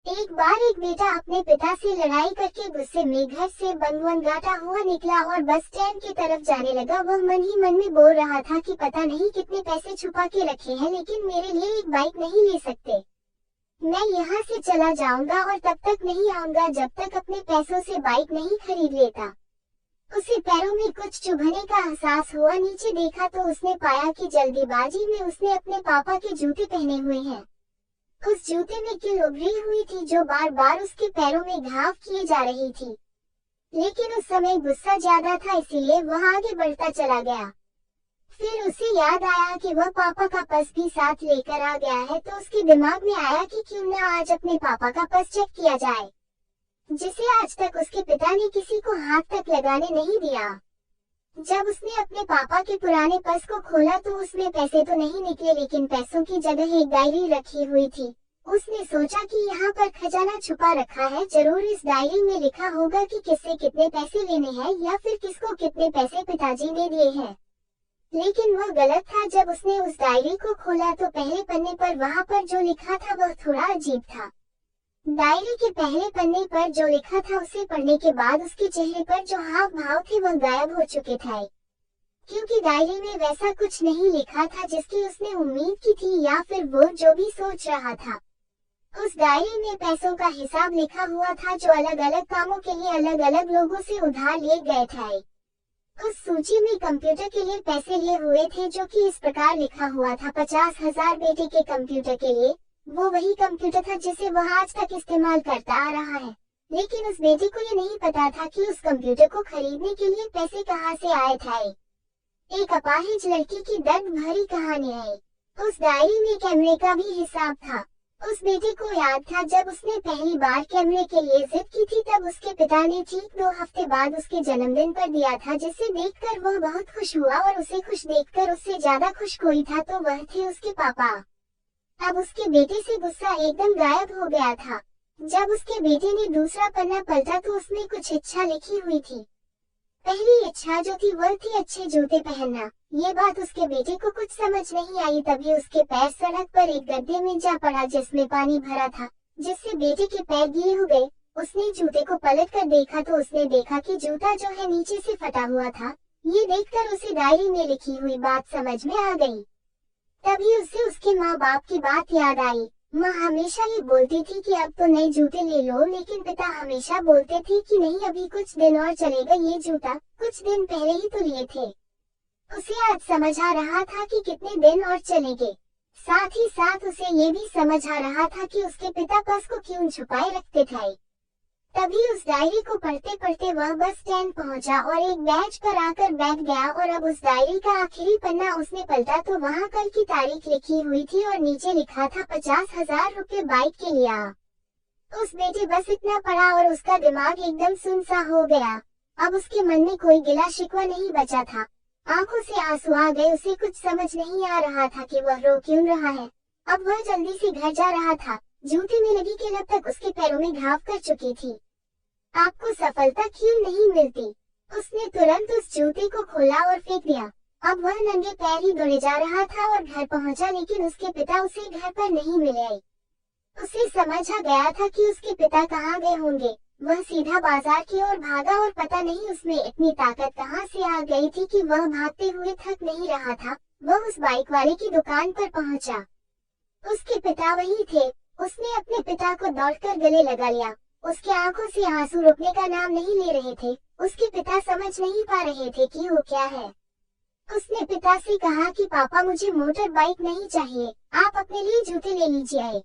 एक बार एक बेटा अपने पिता से लड़ाई करके गुस्से में घर से बनगाटा हुआ निकला और बस स्टैंड की तरफ जाने लगा। वह मन ही मन में बोल रहा था कि पता नहीं कितने पैसे छुपा के रखे हैं, लेकिन मेरे लिए एक बाइक नहीं ले सकते। मैं यहाँ से चला जाऊंगा और तब तक नहीं आऊंगा जब तक अपने पैसों से बाइक नहीं खरीद लेता। उसे पैरों में कुछ चुभने का एहसास हुआ। नीचे देखा तो उसने पाया कि जल्दीबाजी में उसने अपने पापा के जूते पहने हुए हैं। उस जूते में कील उभरी हुई थी जो बार बार उसके पैरों में घाव किए जा रही थी, लेकिन उस समय गुस्सा ज्यादा था, इसीलिए वह आगे बढ़ता चला गया। फिर उसे याद आया कि वह पापा का पर्स भी साथ लेकर आ गया है, तो उसके दिमाग में आया कि क्यों न आज अपने पापा का पर्स चेक किया जाए, जिसे आज तक उसके पिता ने किसी को हाथ तक लगाने नहीं दिया। जब उसने अपने पापा के पुराने पर्स को खोला तो उसमें पैसे तो नहीं निकले, लेकिन पैसों की जगह एक डायरी रखी हुई थी। उसने सोचा कि यहाँ पर खजाना छुपा रखा है, जरूर इस डायरी में लिखा होगा कि किससे कितने पैसे लेने हैं या फिर किसको कितने पैसे पिताजी ने दिए हैं। लेकिन वह गलत था। जब उसने उस डायरी को खोला तो पहले पन्ने पर वहाँ पर जो लिखा था वह थोड़ा अजीब था। डायरी के पहले पन्ने पर जो लिखा था उसे पढ़ने के बाद उसके चेहरे पर जो हाव भाव थे वह गायब हो चुके थे, क्योंकि डायरी में वैसा कुछ नहीं लिखा था जिसकी उसने उम्मीद की थी या फिर वो जो भी सोच रहा था। उस डायरी में पैसों का हिसाब लिखा हुआ था जो अलग अलग कामों के लिए अलग अलग लोगों से उधार लिए गए थे। उस सूची में कंप्यूटर के लिए पैसे लिए हुए थे, जो कि इस प्रकार लिखा हुआ था 50,000 बेटे के कंप्यूटर के लिए। वो वही कंप्यूटर था जिसे वह आज तक इस्तेमाल करता आ रहा है, लेकिन उस बेटे को ये नहीं पता था कि उस कंप्यूटर को खरीदने के लिए पैसे कहाँ से आए थे। एक अपाहिज लड़की की दर्द भरी कहानी है। उस डायरी में कैमरे का भी हिसाब था। उस बेटे को याद था जब उसने पहली बार कैमरे के लिए जिद की थी, तब उसके पिता ने ठीक 2 हफ्ते बाद उसके जन्मदिन पर दिया था, जिसे देखकर वह बहुत खुश हुआ। और उसे खुश देखकर उससे ज्यादा खुश कोई था तो वह थे उसके पापा। अब उसके बेटे से गुस्सा एकदम गायब हो गया था। जब उसके बेटे ने दूसरा पन्ना पलटा तो उसमें कुछ इच्छा लिखी हुई थी। पहली इच्छा जो थी वह थी अच्छे जूते पहनना। ये बात उसके बेटे को कुछ समझ नहीं आई, तभी उसके पैर सड़क पर एक गड्ढे में जा पड़ा जिसमें पानी भरा था, जिससे बेटे के पैर गीले हो गए। उसने जूते को पलट कर देखा तो उसने देखा कि जूता जो है नीचे से फटा हुआ था। ये देखकर उसे डायरी में लिखी हुई बात समझ में आ गई। तभी उसे उसके माँ बाप की बात याद आई। माँ हमेशा ये बोलती थी कि अब तो नए जूते ले लो, लेकिन पिता हमेशा बोलते थे कि नहीं, अभी कुछ दिन और चलेगा, ये जूता कुछ दिन पहले ही तो लिए थे। उसे आज समझ आ रहा था कि कितने दिन और चलेंगे। साथ ही साथ उसे ये भी समझ आ रहा था कि उसके पिता पर्स को क्यों छुपाए रखते थे। तभी उस डायरी को पढ़ते पढ़ते वह बस स्टैंड पहुंचा और एक बेंच पर आकर बैठ गया। और अब उस डायरी का आखिरी पन्ना उसने पलटा तो वहां कल की तारीख लिखी हुई थी और नीचे लिखा था 50,000 रुपए बाइक के लिए। उस बेटे बस इतना पढ़ा और उसका दिमाग एकदम सुनसा हो गया। अब उसके मन में कोई गिला शिकवा नहीं बचा था। आंखों से आंसू आ गए। उसे कुछ समझ नहीं आ रहा था कि वह रो क्यों रहा है। अब वह जल्दी से घर जा रहा था। जूते में लगी कील अब तक उसके पैरों में घाव कर चुकी थी। आपको सफलता क्यों नहीं मिलती? उसने तुरंत उस जूते को खोला और फेंक दिया। अब वह नंगे पैर ही दौड़े जा रहा था और घर पहुंचा, लेकिन उसके पिता उसे घर पर नहीं मिले। उसे समझ आ गया था कि उसके पिता कहाँ गए होंगे। वह सीधा बाजार की ओर भागा और पता नहीं उसमें इतनी ताकत कहाँ से आ गई थी कि वह भागते हुए थक नहीं रहा था। वह उस बाइक वाले की दुकान पर पहुंचा। उसके पिता वही थे। उसने अपने पिता को दौड़कर गले लगा लिया। उसके आंखों से आंसू रुकने का नाम नहीं ले रहे थे। उसके पिता समझ नहीं पा रहे थे कि वो क्या है। उसने पिता से कहा कि पापा मुझे मोटर बाइक नहीं चाहिए, आप अपने लिए जूते ले लीजिए।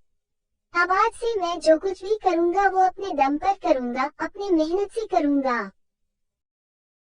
अब आज से मैं जो कुछ भी करूँगा वो अपने दम पर करूँगा, अपनी मेहनत से करूँगा।